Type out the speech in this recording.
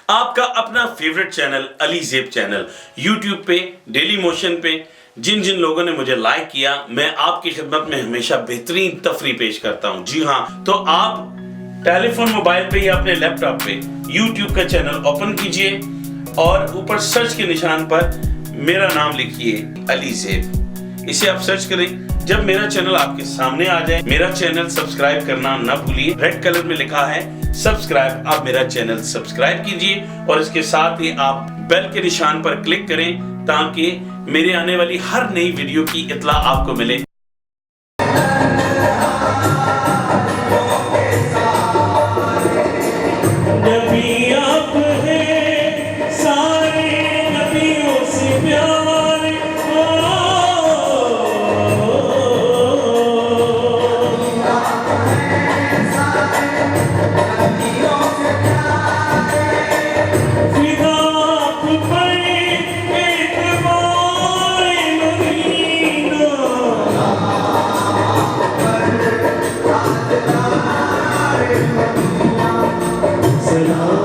आपका अपना favourite channel Ali ज़ेब channel YouTube पे डेली मोशन पे जिन जिन लोगों ने मुझे लाइक किया, मैं आपकी खिदमत में हमेशा बेहतरीन तफरी पेश करता हूं। जी हाँ, तो आप टेलीफोन मोबाइल पे या अपने लैपटॉप पे यूट्यूब का चैनल ओपन कीजिए और ऊपर सर्च के निशान पर मेरा नाम लिखिए अली ज़ेब। इसे आप सर्च करें। जब मेरा चैनल आपके सामने आ जाए, मेरा चैनल सब्सक्राइब करना ना भूलिए। रेड कलर में लिखा है सब्सक्राइब, आप मेरा चैनल सब्सक्राइब कीजिए और इसके साथ ही आप बेल के निशान पर क्लिक करें ताकि मेरे आने वाली हर नई वीडियो की इत्तला आपको मिले। नबी आप हैं सारे नबियों से प्यारे, फिदा आप पर एतबार मदीना। सलाम